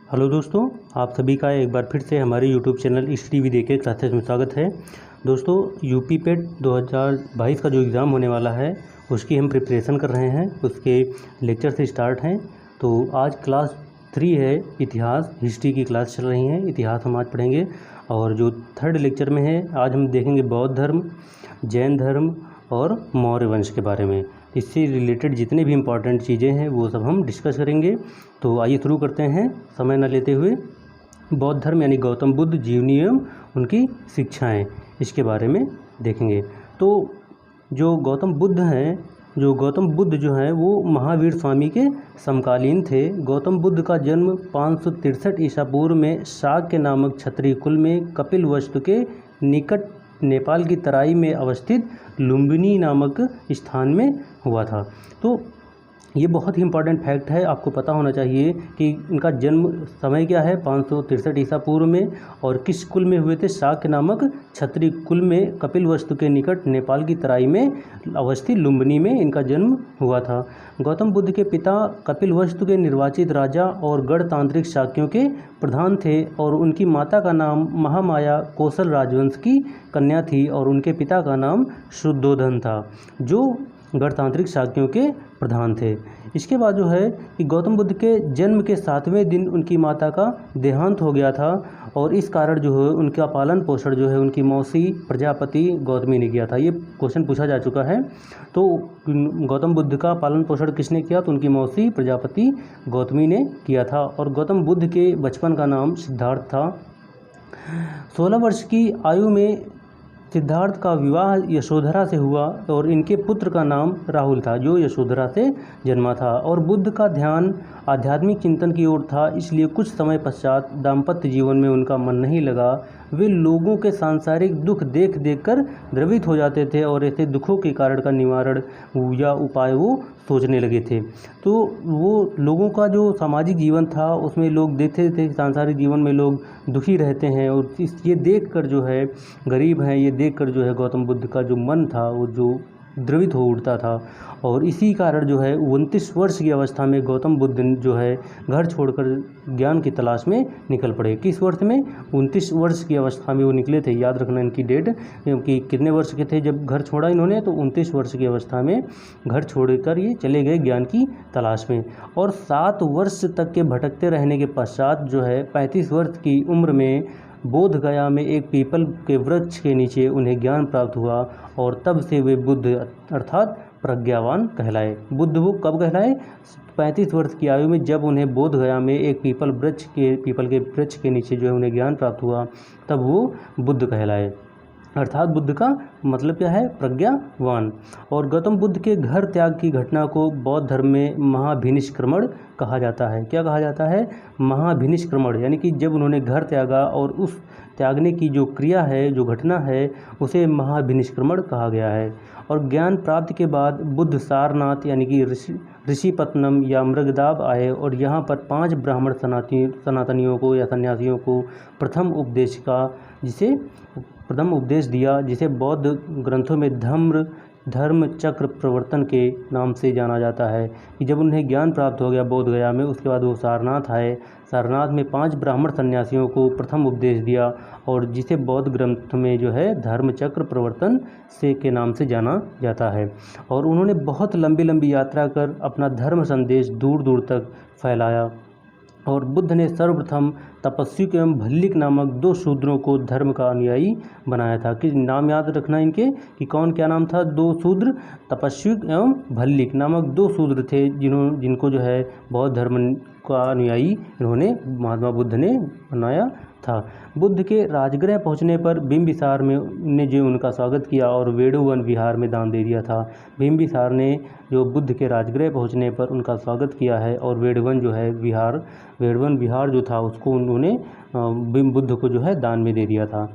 Hello दोस्तों, आप सभी का एक बार फिर से हमारे यूट्यूब चैनल ईस्ट-टीवी देखे क्लासेस में स्वागत है। दोस्तों, यूपी पेट 2022 का जो एग्ज़ाम होने वाला है उसकी हम प्रिपरेशन कर रहे हैं। उसके लेक्चर से स्टार्ट हैं। तो आज क्लास 3 है, इतिहास हिस्ट्री की क्लास चल रही है। इतिहास हम आज पढ़ेंगे और जो थर्ड लेक्चर में है आज हम देखेंगे बौद्ध धर्म, जैन धर्म और मौर्य वंश के बारे में। इससे रिलेटेड जितने भी इम्पॉर्टेंट चीज़ें हैं वो सब हम डिस्कस करेंगे। तो आइए शुरू करते हैं समय न लेते हुए। बौद्ध धर्म यानी गौतम बुद्ध, जीवनी एवं उनकी शिक्षाएं, इसके बारे में देखेंगे। तो जो गौतम बुद्ध जो हैं वो महावीर स्वामी के समकालीन थे। गौतम बुद्ध का जन्म 563 ईसा पूर्व में शाक्य नामक क्षत्रिय कुल में कपिलवस्तु के निकट नेपाल की तराई में अवस्थित लुम्बिनी नामक स्थान में हुआ था। तो ये बहुत ही इम्पॉर्टेंट फैक्ट है, आपको पता होना चाहिए कि इनका जन्म समय क्या है, 563 ईसा पूर्व में, और किस कुल में हुए थे, शाक्य नामक क्षत्रिय कुल में कपिलवस्तु के निकट नेपाल की तराई में अवस्थित लुम्बिनी में इनका जन्म हुआ था। गौतम बुद्ध के पिता कपिलवस्तु के निर्वाचित राजा और गणतांत्रिक शाक्यों के प्रधान थे और उनकी माता का नाम महामाया कौशल राजवंश की कन्या थी और उनके पिता का नाम शुद्धोधन था, जो गणतांत्रिक शाक्यों के प्रधान थे। इसके बाद जो है कि गौतम बुद्ध के जन्म के 7वें दिन उनकी माता का देहांत हो गया था और इस कारण जो है उनका पालन पोषण जो है उनकी मौसी प्रजापति गौतमी ने किया था। ये क्वेश्चन पूछा जा चुका है। तो गौतम बुद्ध का पालन पोषण किसने किया, तो उनकी मौसी प्रजापति गौतमी ने किया था। और गौतम बुद्ध के बचपन का नाम सिद्धार्थ था। 16 वर्ष की आयु में सिद्धार्थ का विवाह यशोधरा से हुआ और इनके पुत्र का नाम राहुल था, जो यशोधरा से जन्मा था। और बुद्ध का ध्यान आध्यात्मिक चिंतन की ओर था, इसलिए कुछ समय पश्चात दाम्पत्य जीवन में उनका मन नहीं लगा। वे लोगों के सांसारिक दुख देख देख कर द्रवित हो जाते थे और ऐसे दुखों के कारण का निवारण या उपाय वो सोचने लगे थे। तो वो लोगों का जो सामाजिक जीवन था उसमें लोग देखते थे, सांसारिक जीवन में लोग दुखी रहते हैं और ये देख कर जो है गरीब हैं, ये देख कर जो है गौतम बुद्ध का जो मन था वो जो द्रवित हो उठता था। और इसी कारण जो है 29 वर्ष की अवस्था में गौतम बुद्ध जो है घर छोड़कर ज्ञान की तलाश में निकल पड़े। किस वर्ष में, 29 वर्ष की अवस्था में वो निकले थे। याद रखना इनकी डेट, क्योंकि कितने वर्ष के थे जब घर छोड़ा इन्होंने, तो 29 वर्ष की अवस्था में घर छोड़कर ये चले गए ज्ञान की तलाश में। और 7 वर्ष तक के भटकते रहने के पश्चात जो है 35 वर्ष की उम्र में बोध गया में एक पीपल के वृक्ष के नीचे उन्हें ज्ञान प्राप्त हुआ और तब से वे बुद्ध अर्थात प्रज्ञावान कहलाए। बुद्ध वो कब कहलाए, 35 वर्ष की आयु में, जब उन्हें बोध गया में एक पीपल के वृक्ष के नीचे जो है उन्हें ज्ञान प्राप्त हुआ, तब वो बुद्ध कहलाए। अर्थात बुद्ध का मतलब क्या है, प्रज्ञावान। और गौतम बुद्ध के घर त्याग की घटना को बौद्ध धर्म में महाभिनिष्क्रमण कहा जाता है। क्या कहा जाता है, महाभिनिष्क्रमण, यानी कि जब उन्होंने घर त्यागा और उस त्यागने की जो क्रिया है, जो घटना है, उसे महाभिनिष्क्रमण कहा गया है। और ज्ञान प्राप्ति के बाद बुद्ध सारनाथ यानी कि ऋषिपत्तनम या मृगदाब आए और यहाँ पर 5 ब्राह्मण सनातनियों को या सन्यासियों को प्रथम उपदेश दिया, जिसे बौद्ध ग्रंथों में धर्म चक्र प्रवर्तन के नाम से जाना जाता है। कि जब उन्हें ज्ञान प्राप्त हो गया बोध गया में, उसके बाद वो सारनाथ आए। सारनाथ में 5 ब्राह्मण सन्यासियों को प्रथम उपदेश दिया और जिसे बौद्ध ग्रंथ में जो है धर्म चक्र प्रवर्तन से के नाम से जाना जाता है। और उन्होंने बहुत लंबी लंबी यात्रा कर अपना धर्म संदेश दूर दूर तक फैलाया। और बुद्ध ने सर्वप्रथम तपस्विक एवं भल्लिक नामक 2 शूद्रों को धर्म का अनुयायी बनाया था। कि नाम याद रखना इनके, कि कौन क्या नाम था, 2 शूद्र, तपस्विक एवं भल्लिक नामक 2 शूद्र थे जिनको जो है बौद्ध धर्म का अनुयायी इन्होंने महात्मा बुद्ध ने बनाया था। बुद्ध के राजगृह पहुंचने पर बिंबिसार ने जो उनका स्वागत किया और वेणुवन विहार में दान दे दिया था। बिंबिसार ने जो बुद्ध के राजगृह पहुंचने पर उनका स्वागत किया है और वेणुवन जो है वेणुवन विहार जो था उसको उन्होंने बुद्ध को जो है दान में दे दिया था।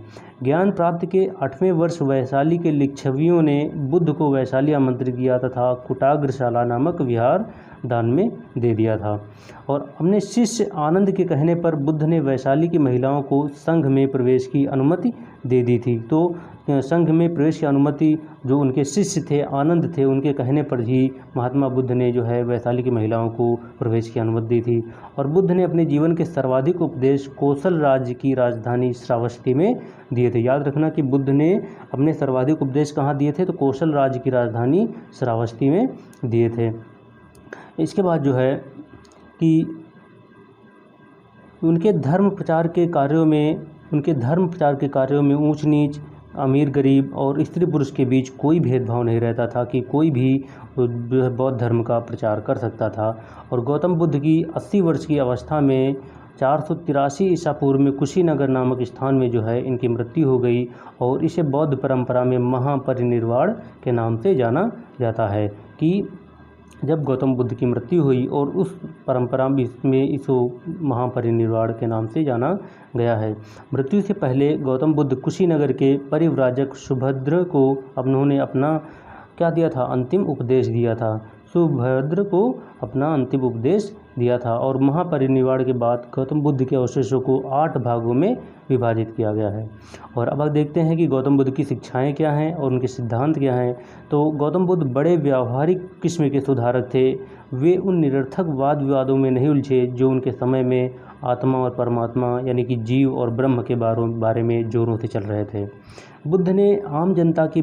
ज्ञान प्राप्ति के 8वें वर्ष वैशाली के लिच्छवियों ने बुद्ध को वैशाली आमंत्रित किया तथा कुटाग्रशाला नामक विहार दान में दे दिया था। और अपने शिष्य आनंद के कहने पर बुद्ध ने वैशाली की महिलाओं को संघ में प्रवेश की अनुमति दे दी थी। तो संघ में प्रवेश की अनुमति जो उनके शिष्य थे, आनंद थे, उनके कहने पर ही महात्मा बुद्ध ने जो है वैशाली की महिलाओं को प्रवेश की अनुमति दी थी। और बुद्ध ने अपने जीवन के सर्वाधिक उपदेश कौशल राज्य की राजधानी श्रावस्ती में दिए थे। याद रखना कि बुद्ध ने अपने सर्वाधिक उपदेश कहाँ दिए थे, तो कौशल राज्य की राजधानी श्रावस्ती में दिए थे। इसके बाद जो है कि उनके धर्म प्रचार के कार्यों में ऊंच नीच, अमीर गरीब और स्त्री पुरुष के बीच कोई भेदभाव नहीं रहता था कि कोई भी जो है बौद्ध धर्म का प्रचार कर सकता था। और गौतम बुद्ध की 80 वर्ष की अवस्था में 483 ईसा पूर्व में कुशीनगर नामक स्थान में जो है इनकी मृत्यु हो गई और इसे बौद्ध परंपरा में महापरिनिर्वाण के नाम से जाना जाता है कि जब गौतम बुद्ध की मृत्यु हुई और उस परंपरा में इसको महापरिनिर्वाण के नाम से जाना गया है। मृत्यु से पहले गौतम बुद्ध कुशीनगर के परिव्राजक सुभद्र को उन्होंने अपना क्या दिया था, अंतिम उपदेश दिया था। सुभद्र को अपना अंतिम उपदेश दिया था और महापरिनिर्वाण के बाद गौतम बुद्ध के अवशेषों को 8 भागों में विभाजित किया गया है। और अब देखते हैं कि गौतम बुद्ध की शिक्षाएं क्या हैं और उनके सिद्धांत क्या हैं। तो गौतम बुद्ध बड़े व्यावहारिक किस्म के सुधारक थे। वे उन निरर्थक वाद विवादों में नहीं उलझे जो उनके समय में आत्मा और परमात्मा यानी कि जीव और ब्रह्म के बारे में जोरों से चल रहे थे। बुद्ध ने आम जनता की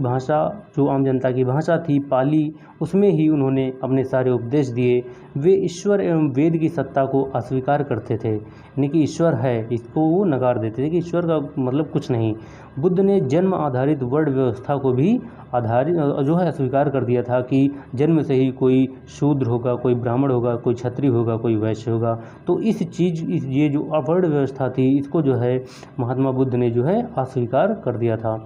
भाषा थी पाली, उसमें ही उन्होंने अपने सारे उपदेश दिए। वे ईश्वर एवं वेद की सत्ता को अस्वीकार करते थे, यानी कि ईश्वर है इसको वो नकार देते थे कि ईश्वर का मतलब कुछ नहीं। बुद्ध ने जन्म आधारित वर्ण व्यवस्था को भी अस्वीकार कर दिया था कि जन्म से ही कोई शूद्र होगा, कोई ब्राह्मण होगा, कोई क्षत्रिय होगा, कोई वैश्य होगा। तो ये जो वर्ण व्यवस्था थी इसको जो है महात्मा बुद्ध ने जो है अस्वीकार कर दिया था।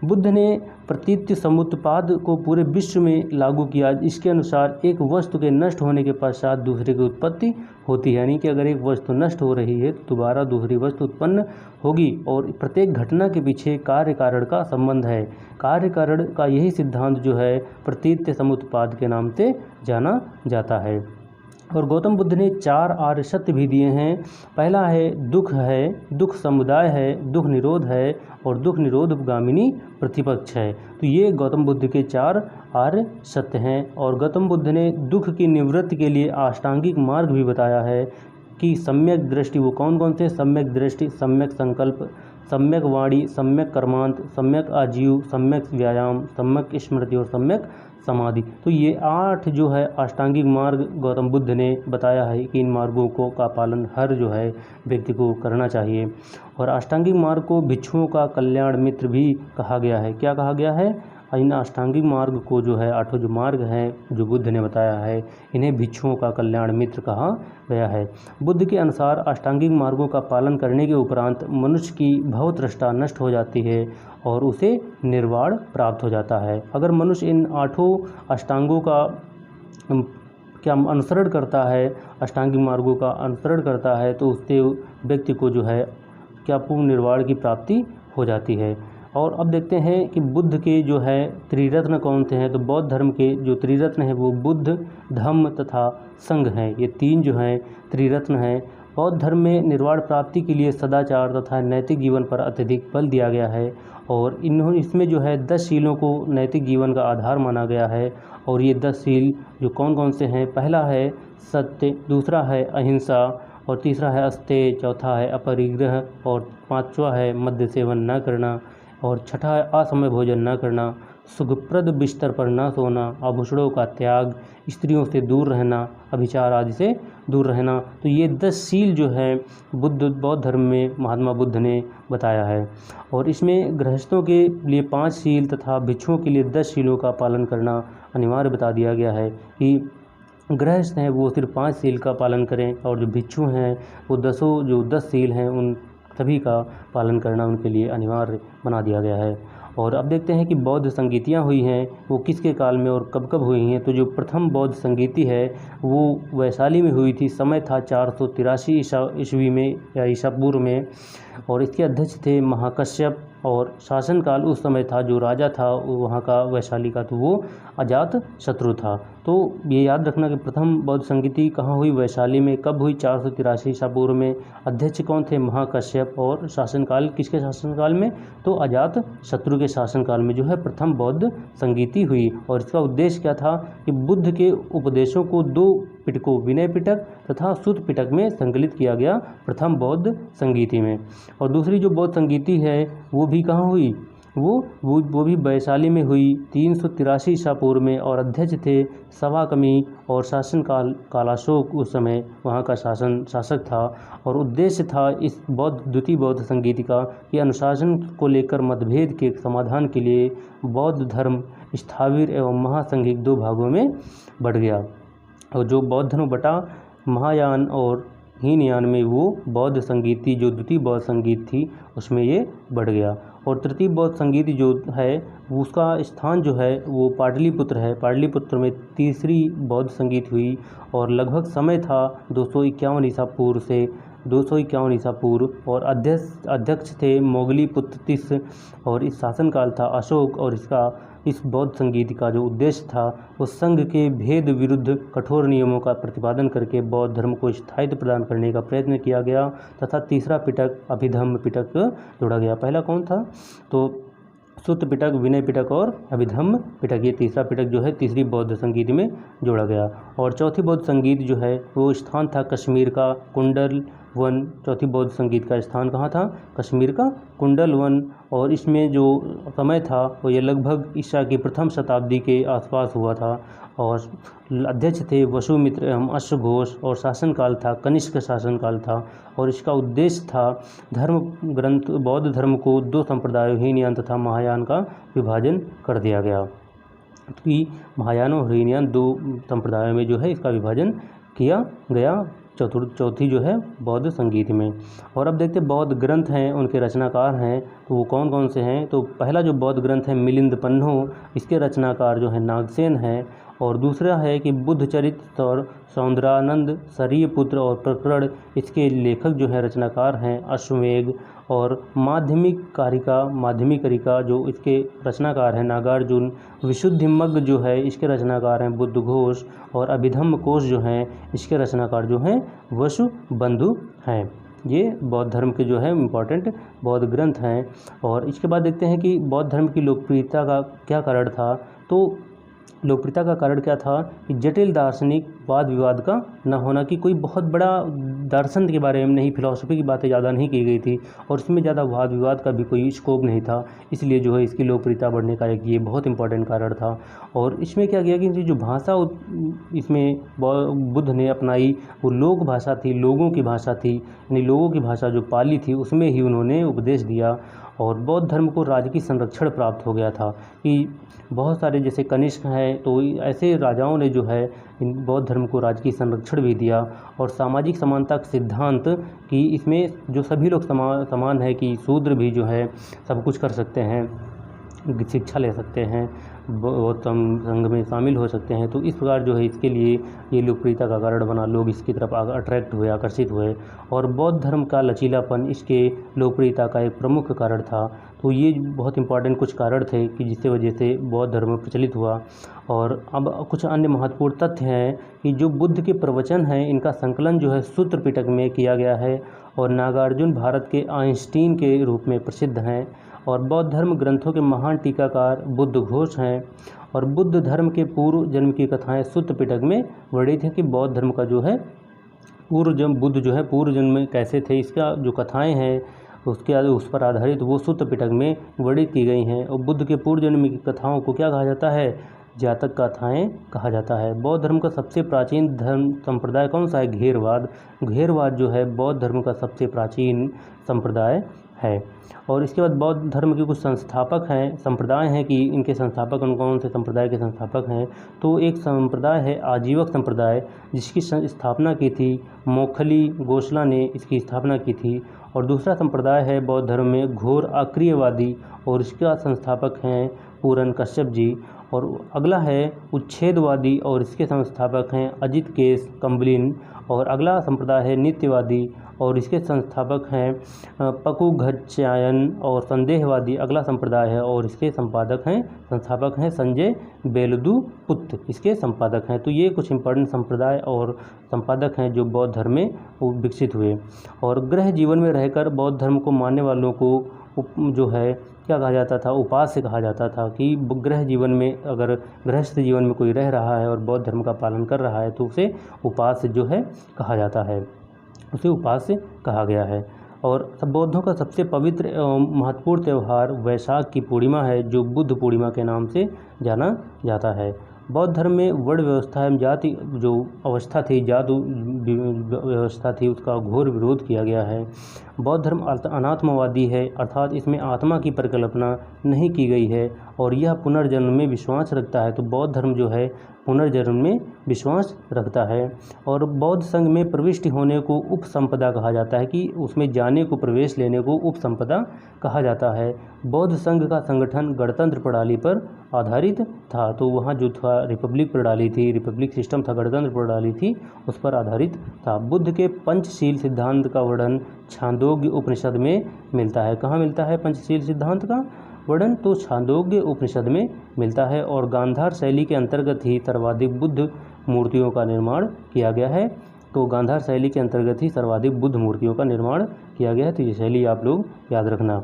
बुद्ध ने प्रतीत्य समुत्पाद को पूरे विश्व में लागू किया। इसके अनुसार एक वस्तु के नष्ट होने के पश्चात दूसरे की उत्पत्ति होती है, यानी कि अगर एक वस्तु नष्ट हो रही है तो दोबारा दूसरी वस्तु उत्पन्न होगी और प्रत्येक घटना के पीछे कार्य कारण का संबंध है। कार्य कारण का यही सिद्धांत जो है प्रतीत्य समुत्पाद के नाम से जाना जाता है। और गौतम बुद्ध ने 4 आर्य सत्य भी दिए हैं। पहला है, दुख समुदाय है, दुख निरोध है और दुख निरोधगामिनी प्रतिपक्ष है। तो ये गौतम बुद्ध के 4 आर्य सत्य हैं। और गौतम बुद्ध ने दुख की निवृत्ति के लिए अष्टांगिक मार्ग भी बताया है कि सम्यक दृष्टि, वो कौन कौन से, सम्यक दृष्टि, सम्यक संकल्प, सम्यक वाणी, सम्यक कर्मांत, सम्यक आजीव, सम्यक व्यायाम, सम्यक स्मृति और सम्यक समाधि। तो ये 8 जो है अष्टांगिक मार्ग गौतम बुद्ध ने बताया है कि इन मार्गों का पालन हर जो है व्यक्ति को करना चाहिए। और अष्टांगिक मार्ग को भिक्षुओं का कल्याण मित्र भी कहा गया है। क्या कहा गया है? इन अष्टांगिक मार्ग को जो है 8 जो मार्ग हैं जो बुद्ध ने बताया है, इन्हें भिक्षुओं का कल्याण मित्र कहा गया है। बुद्ध के अनुसार अष्टांगिक मार्गों का पालन करने के उपरांत मनुष्य की भवतृष्णा नष्ट हो जाती है और उसे निर्वाण प्राप्त हो जाता है। अगर मनुष्य इन 8 अष्टांगों का क्या अनुसरण करता है, अष्टांगिक मार्गों का अनुसरण करता है, तो उससे व्यक्ति को जो है क्या पूर्ण निर्वाण की प्राप्ति हो जाती है। और अब देखते हैं कि बुद्ध के जो है त्रिरत्न कौन से हैं। तो बौद्ध धर्म के जो त्रिरत्न हैं वो बुद्ध, धम्म तथा संघ हैं। ये 3 जो हैं त्रिरत्न हैं। बौद्ध धर्म में निर्वाण प्राप्ति के लिए सदाचार तथा नैतिक जीवन पर अत्यधिक बल दिया गया है और इसमें जो है 10 शीलों को नैतिक जीवन का आधार माना गया है। और ये 10 शील जो कौन कौन से हैं, पहला है सत्य, दूसरा है अहिंसा और तीसरा है अस्तेय, चौथा है अपरिग्रह और 5वां है मद्य सेवन न करना और छठा है असमय भोजन न करना, सुखप्रद बिस्तर पर न सोना, आभूषणों का त्याग, स्त्रियों से दूर रहना, अभिचार आदि से दूर रहना। तो ये 10 शील जो है बौद्ध धर्म में महात्मा बुद्ध ने बताया है। और इसमें गृहस्थों के लिए 5 शील तथा भिक्षुओं के लिए 10 शीलों का पालन करना अनिवार्य बता दिया गया है कि गृहस्थ हैं वो सिर्फ 5 शील का पालन करें और जो भिक्षु हैं वो 10 शील हैं उन सभी का पालन करना उनके लिए अनिवार्य बना दिया गया है। और अब देखते हैं कि बौद्ध संगीतियाँ हुई हैं वो किसके काल में और कब कब हुई हैं। तो जो प्रथम बौद्ध संगीति है वो वैशाली में हुई थी। समय था 483 ईस्वी में या ईसा पूर्व में और इसके अध्यक्ष थे महाकश्यप। और शासनकाल उस समय था जो राजा था वहाँ का वैशाली का, तो वो अजात शत्रु था। तो ये याद रखना कि प्रथम बौद्ध संगीति कहाँ हुई, वैशाली में। कब हुई, 483 ईसा पूर्व में। अध्यक्ष कौन थे, महाकश्यप। और शासनकाल किसके शासनकाल में, तो अजात शत्रु के शासनकाल में जो है प्रथम बौद्ध संगीति हुई। और इसका उद्देश्य क्या था कि बुद्ध के उपदेशों को 2 पिटकों, विनय पिटक तथा सुत्त पिटक में संकलित किया गया प्रथम बौद्ध संगीति में। और दूसरी जो बौद्ध संगीति है वो भी कहाँ हुई, वो भी वैशाली में हुई 383 ईसा पूर्व में। और अध्यक्ष थे सवाकमी और कालाशोक उस समय वहाँ का शासक था। और उद्देश्य था इस द्वितीय बौद्ध संगीति का कि अनुशासन को लेकर मतभेद के समाधान के लिए बौद्ध धर्म स्थाविर एवं महासंघिक 2 भागों में बढ़ गया। और जो बौद्ध धर्म बटा महायान और हीनयान में, वो बौद्ध संगीति जो द्वितीय बौद्ध संगीत थी उसमें ये बढ़ गया। और तृतीय बौद्ध संगीति जो है उसका स्थान जो है वो पाटलिपुत्र है। पाटलिपुत्र में तीसरी बौद्ध संगीत हुई और लगभग समय था 251 ईसा पूर्व से 251 ईसा पूर्व। और अध्यक्ष थे मोगलीपुत्र तिस और इस शासनकाल था अशोक। और इस बौद्ध संगीत का जो उद्देश्य था वो संघ के भेद विरुद्ध कठोर नियमों का प्रतिपादन करके बौद्ध धर्म को स्थायित्व प्रदान करने का प्रयत्न किया गया। तथा तीसरा पिटक अभिधम्म पिटक जोड़ा गया। पहला कौन था, तो सुत्त पिटक, विनय पिटक और अभिधम्म पिटक, ये तीसरा पिटक जो है तीसरी बौद्ध संगीत में जोड़ा गया। और चौथी बौद्ध संगीत जो है वो स्थान था कश्मीर का कुंडल वन। चौथी बौद्ध संगीत का स्थान कहाँ था, कश्मीर का कुंडल वन। और इसमें जो समय था वो ये लगभग ईसा की प्रथम शताब्दी के आसपास हुआ था। और अध्यक्ष थे वसुमित्र एवं अश्वघोष और शासनकाल था कनिष्क शासनकाल था। और इसका उद्देश्य था धर्म ग्रंथ बौद्ध धर्म को 2 संप्रदायों हीनयान तथा महायान का विभाजन कर दिया गया। कि महायान और हीनयान 2 संप्रदायों में जो है इसका विभाजन किया गया चौथी जो है बौद्ध संगीत में। और अब देखते बौद्ध ग्रंथ हैं, उनके रचनाकार हैं, तो वो कौन कौन से हैं। तो पहला जो बौद्ध ग्रंथ है मिलिंद पन्हो, इसके रचनाकार जो है नागसेन हैं। और दूसरा है कि बुद्ध चरित्र और सौंदरानंद सरियपुत्र और प्रकरण, इसके लेखक जो है रचनाकार हैं अश्वमेघ। और माध्यमिक कारिका जो इसके रचनाकार हैं नागार्जुन। विशुद्धिमग्ग जो है इसके रचनाकार हैं बुद्ध घोष। और अभिधम्म कोश जो हैं इसके रचनाकार जो हैं वसुबंधु हैं। ये बौद्ध धर्म के जो है इम्पॉर्टेंट बौद्ध ग्रंथ हैं। और इसके बाद देखते हैं कि बौद्ध धर्म की लोकप्रियता का क्या कारण था। तो लोकप्रियता का कारण क्या था कि जटिल दार्शनिक वाद विवाद का न होना, कि कोई बहुत बड़ा दर्शन के बारे में नहीं, फिलॉसफी की बातें ज़्यादा नहीं की गई थी और इसमें ज़्यादा वाद विवाद का भी कोई स्कोप नहीं था। इसलिए जो है इसकी लोकप्रियता बढ़ने का एक ये बहुत इंपॉर्टेंट कारण था। और इसमें क्या किया कि जो भाषा इसमें बुद्ध ने अपनाई वो लोक भाषा थी, लोगों की भाषा थी, यानी लोगों की भाषा जो पाली थी उसमें ही उन्होंने उपदेश दिया। और बौद्ध धर्म को राजकीय संरक्षण प्राप्त हो गया था कि बहुत सारे जैसे कनिष्क हैं तो ऐसे राजाओं ने जो है इन बौद्ध धर्म को राजकीय संरक्षण भी दिया। और सामाजिक समानता का सिद्धांत कि इसमें जो सभी लोग समान है, कि शूद्र भी जो है सब कुछ कर सकते हैं, शिक्षा ले सकते हैं, बौद्ध संघ में शामिल हो सकते हैं। तो इस प्रकार जो है इसके लिए ये लोकप्रियता का कारण बना, लोग इसकी तरफ अट्रैक्ट हुए, आकर्षित हुए। और बौद्ध धर्म का लचीलापन इसके लोकप्रियता का एक प्रमुख कारण था। तो ये बहुत इंपॉर्टेंट कुछ कारण थे कि जिसकी वजह से बौद्ध धर्म प्रचलित हुआ। और अब कुछ अन्य महत्वपूर्ण तथ्य हैं कि जो बुद्ध के प्रवचन हैं इनका संकलन जो है सूत्र पिटक में किया गया है। और नागार्जुन भारत के आइंस्टीन के रूप में प्रसिद्ध हैं। और बौद्ध धर्म ग्रंथों के महान टीकाकार बुद्ध घोष हैं। और बुद्ध धर्म के पूर्व जन्म की कथाएं सूत्र पिटक में वर्णित हैं कि बौद्ध धर्म का जो है बुद्ध जो है पूर्व जन्म में कैसे थे, इसका जो कथाएं हैं उस पर आधारित वो सूत्र पिटक में वर्णित की गई हैं। और बुद्ध के पूर्व जन्म की कथाओं को क्या कहा जाता है, जातक कथाएं कहा जाता है। बौद्ध धर्म का सबसे प्राचीन धर्म संप्रदाय कौन सा है, घेरवाद। घेरवाद जो है बौद्ध धर्म का सबसे प्राचीन संप्रदाय है। और इसके बाद बौद्ध धर्म के कुछ संस्थापक हैं, संप्रदाय हैं कि इनके संस्थापक कौन से संप्रदाय के संस्थापक हैं। तो एक संप्रदाय है आजीवक संप्रदाय, जिसकी स्थापना की थी मोखली गोसला ने इसकी स्थापना की थी। और दूसरा संप्रदाय है बौद्ध धर्म में घोर आक्रियवादी, और इसका संस्थापक हैं पूरन कश्यप जी। और अगला है उच्छेदवादी, और इसके संस्थापक हैं अजित केस कम्बलिन। और अगला संप्रदाय है नित्यवादी, और इसके संस्थापक हैं पकुघच्चायन, और संदेहवादी अगला संप्रदाय है और इसके संस्थापक हैं संजय बेलदुपुत्र, इसके संपादक हैं। तो ये कुछ इंपॉर्टेंट संप्रदाय और संपादक हैं जो बौद्ध धर्म में विकसित हुए। और गृह जीवन में रहकर बौद्ध धर्म को मानने वालों को जो है क्या कहा जाता था, उपास्य कहा जाता था। कि गृह जीवन में, अगर गृहस्थ जीवन में कोई रह रहा है और बौद्ध धर्म का पालन कर रहा है तो उसे उपास्य जो है कहा जाता है, उसे उपास्य कहा गया है। और बौद्धों का सबसे पवित्र एवं महत्वपूर्ण त्यौहार वैशाख की पूर्णिमा है, जो बुद्ध पूर्णिमा के नाम से जाना जाता है। बौद्ध धर्म में वर्ण व्यवस्था एवं जाति जो अवस्था थी, जादू व्यवस्था थी, उसका घोर विरोध किया गया है। बौद्ध धर्म अनात्मवादी है, अर्थात इसमें आत्मा की परिकल्पना नहीं की गई है और यह पुनर्जन्म में विश्वास रखता है। तो बौद्ध धर्म जो है पुनर्जन्म में विश्वास रखता है। और बौद्ध संघ में प्रविष्टि होने को उपसंपदा कहा जाता है, कि उसमें जाने को, प्रवेश लेने को उपसंपदा कहा जाता है। बौद्ध संघ का संगठन गणतंत्र प्रणाली पर आधारित था। तो वहाँ जो था रिपब्लिक प्रणाली थी, रिपब्लिक सिस्टम था, गणतंत्र प्रणाली थी, उस पर आधारित था। बुद्ध के पंचशील सिद्धांत का वर्णन छांदोग्य उपनिषद में मिलता है। कहाँ मिलता है पंचशील सिद्धांत का वर्णन? तो छांदोग्य उपनिषद में मिलता है। और गांधार शैली के अंतर्गत ही सर्वाधिक बुद्ध मूर्तियों का निर्माण किया गया है। तो गांधार शैली के अंतर्गत ही सर्वाधिक बुद्ध मूर्तियों का निर्माण किया गया है। तो ये शैली आप लोग याद रखना।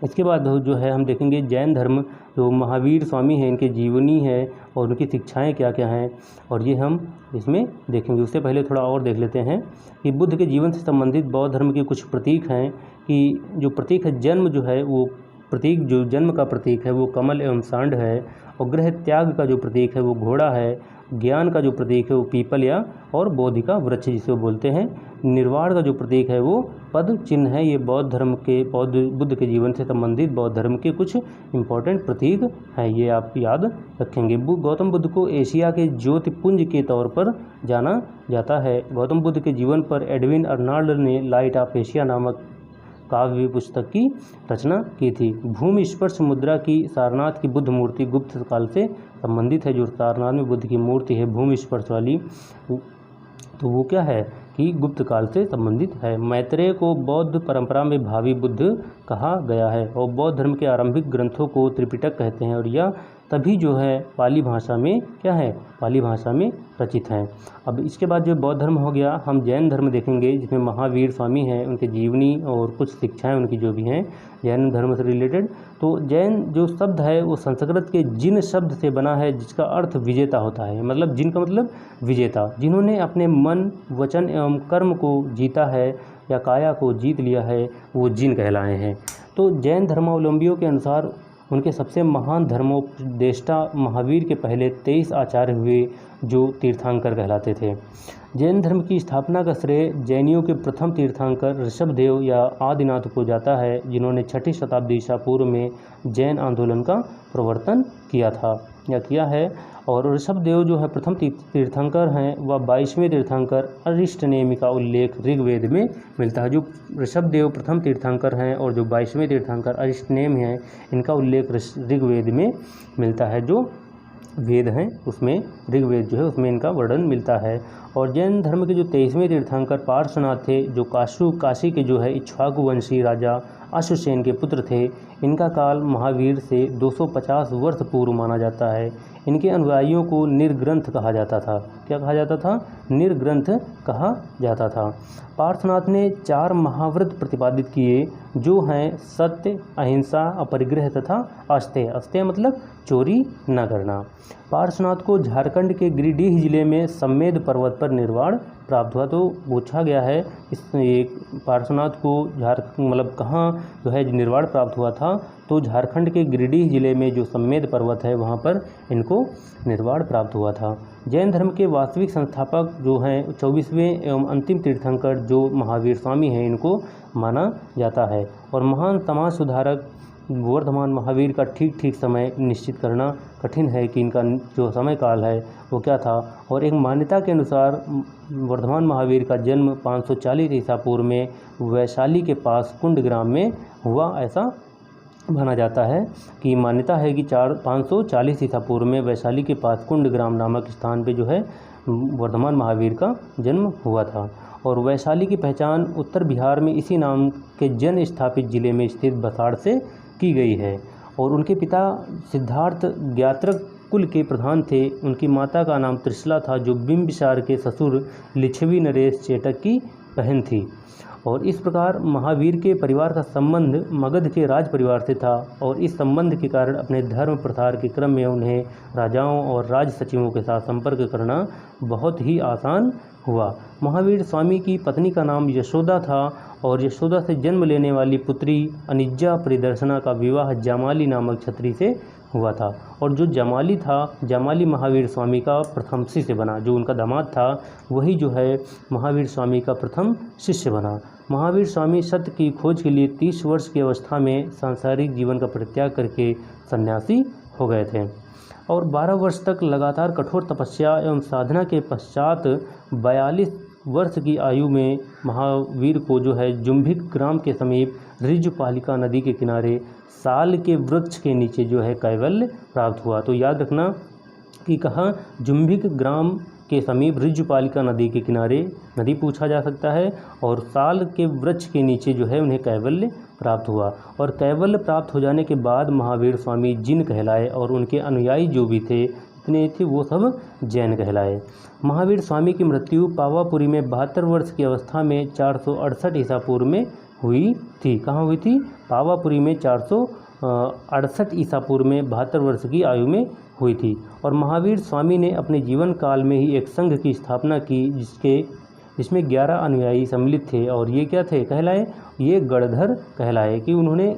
इसके बाद जो है हम देखेंगे जैन धर्म, जो महावीर स्वामी हैं, इनके जीवनी है और उनकी शिक्षाएं क्या क्या हैं, और ये हम इसमें देखेंगे। उससे पहले थोड़ा और देख लेते हैं कि बुद्ध के जीवन से संबंधित बौद्ध धर्म के कुछ प्रतीक हैं। कि जो प्रतीक है जन्म, जो है वो प्रतीक, जो जन्म का प्रतीक है वो कमल एवं सांड है। और गृह त्याग का जो प्रतीक है वो घोड़ा है। ज्ञान का जो प्रतीक है वो पीपल या और बोधि का वृक्ष जिसे वो बोलते हैं। निर्वाण का जो प्रतीक है वो पद चिन्ह है। ये बौद्ध धर्म के, बुद्ध के जीवन से संबंधित बौद्ध धर्म के कुछ इंपॉर्टेंट प्रतीक हैं, ये आप याद रखेंगे। गौतम बुद्ध को एशिया के ज्योतिपुंज के तौर पर जाना जाता है। गौतम बुद्ध के जीवन पर एडविन अर्नाल्ड ने लाइट ऑफ एशिया नामक काव्य पुस्तक की रचना की थी। भूमि स्पर्श मुद्रा की सारनाथ की बुद्ध मूर्ति गुप्त काल से संबंधित है। जो सारनाथ में बुद्ध की मूर्ति है भूमि स्पर्श वाली, तो वो क्या है कि गुप्त काल से संबंधित है। मैत्रेय को बौद्ध परंपरा में भावी बुद्ध कहा गया है। और बौद्ध धर्म के आरंभिक ग्रंथों को त्रिपिटक कहते हैं। और यह तभी जो है पाली भाषा में क्या है, पाली भाषा में रचित हैं। अब इसके बाद जो बौद्ध धर्म हो गया, हम जैन धर्म देखेंगे जिसमें महावीर स्वामी हैं, उनके जीवनी और कुछ शिक्षाएं उनकी जो भी हैं जैन धर्म से रिलेटेड। तो जैन जो शब्द है वो संस्कृत के जिन शब्द से बना है, जिसका अर्थ विजेता होता है। मतलब जिन का मतलब विजेता, जिन्होंने अपने मन, वचन एवं कर्म को जीता है या काया को जीत लिया है, वो जिन कहलाए हैं। तो जैन धर्मावलंबियों के अनुसार उनके सबसे महान धर्मोपदेष्टा महावीर के पहले 23 आचार्य हुए जो तीर्थंकर कहलाते थे। जैन धर्म की स्थापना का श्रेय जैनियों के प्रथम तीर्थंकर ऋषभदेव या आदिनाथ को जाता है, जिन्होंने 6ठी शताब्दी ईसा पूर्व में जैन आंदोलन का प्रवर्तन किया था या किया है। और ऋषभदेव जो है प्रथम तीर्थंकर हैं, वह 22वें तीर्थंकर अरिष्टनेमि का उल्लेख ऋग्वेद में मिलता है। जो ऋषभदेव प्रथम तीर्थंकर हैं और जो 22वें तीर्थंकर अरिष्टनेमि हैं, इनका उल्लेख ऋग्वेद में मिलता है। जो वेद हैं उसमें, ऋग्वेद जो है उसमें इनका वर्णन मिलता है। और जैन धर्म के जो 23वें तीर्थंकर पार्श्वनाथ थे, जो काशी के जो है इक्ष्वाकु वंशी राजा अश्वसेन के पुत्र थे। इनका काल महावीर से 250 वर्ष पूर्व माना जाता है। इनके अनुयायियों को निर्ग्रंथ कहा जाता था। क्या कहा जाता था? निर्ग्रंथ कहा जाता था। पार्श्वनाथ ने 4 महाव्रत प्रतिपादित किए, जो हैं सत्य, अहिंसा, अपरिग्रह तथा अस्तेय। अस्तेय मतलब चोरी न करना। पार्श्वनाथ को झारखंड के गिरिडीह जिले में सम्मेद पर्वत पर निर्वाण प्राप्त हुआ। तो पूछा गया है इस पार्श्वनाथ को मतलब कहाँ जो है निर्वाण प्राप्त हुआ था, तो झारखंड के गिरिडीह जिले में जो सम्मेद पर्वत है वहाँ पर इनको निर्वाण प्राप्त हुआ था। जैन धर्म के वास्तविक संस्थापक जो हैं 24वें एवं अंतिम तीर्थंकर जो महावीर स्वामी हैं, इनको माना जाता है। और महान समाज सुधारक वर्धमान महावीर का ठीक समय निश्चित करना कठिन है कि इनका जो समय काल है वो क्या था। और एक मान्यता के अनुसार वर्धमान महावीर का जन्म 540 ईसा पूर्व में वैशाली के पास कुंड ग्राम में हुआ, ऐसा माना जाता है। कि मान्यता है कि 540 ईसा पूर्व में वैशाली के पास कुंड ग्राम नामक स्थान पे जो है वर्धमान महावीर का जन्म हुआ था। और वैशाली की पहचान उत्तर बिहार में इसी नाम के जन स्थापित जिले में स्थित बसाड़ से की गई है। और उनके पिता सिद्धार्थ ज्ञात्रक कुल के प्रधान थे। उनकी माता का नाम त्रिशला था, जो बिंबिसार के ससुर लिच्छवी नरेश चेटक की बहन थी। और इस प्रकार महावीर के परिवार का संबंध मगध के राज परिवार से था, और इस संबंध के कारण अपने धर्म प्रसार के क्रम में उन्हें राजाओं और राज सचिवों के साथ संपर्क करना बहुत ही आसान हुआ। महावीर स्वामी की पत्नी का नाम यशोदा था, और यशोदा से जन्म लेने वाली पुत्री अनिज्जा प्रियदर्शना का विवाह जामाली नामक क्षत्रिय से हुआ था। और जो जामाली था, जामाली महावीर स्वामी का प्रथम शिष्य बना। जो उनका दामाद था वही जो है महावीर स्वामी का प्रथम शिष्य बना। महावीर स्वामी सत्य की खोज के लिए 30 वर्ष की अवस्था में सांसारिक जीवन का परित्याग करके सन्यासी हो गए थे, और 12 वर्ष तक लगातार कठोर तपस्या एवं साधना के पश्चात 42 वर्ष की आयु में महावीर को जो है जुम्भिक ग्राम के समीप ऋजुपालिका नदी के किनारे साल के वृक्ष के नीचे जो है कैवल्य प्राप्त हुआ। तो याद रखना कि कहाँ जुम्भिक ग्राम के समीप ऋजुपालिका नदी के किनारे, नदी पूछा जा सकता है, और साल के वृक्ष के नीचे जो है उन्हें कैवल्य प्राप्त हुआ। और कैवल्य प्राप्त हो जाने के बाद महावीर स्वामी जिन कहलाए, और उनके अनुयायी जो भी थे जितने थे वो सब जैन कहलाए। महावीर स्वामी की मृत्यु पावापुरी में 72 वर्ष की अवस्था में 468 ईसा पूर्व में हुई थी। कहाँ हुई थी? पावापुरी में 468 ईसा पूर्व में 72 वर्ष की आयु में हुई थी। और महावीर स्वामी ने अपने जीवन काल में ही एक संघ की स्थापना की, जिसमें 11 अनुयायी सम्मिलित थे। और ये क्या थे कहलाए? ये गणधर कहलाए, कि उन्होंने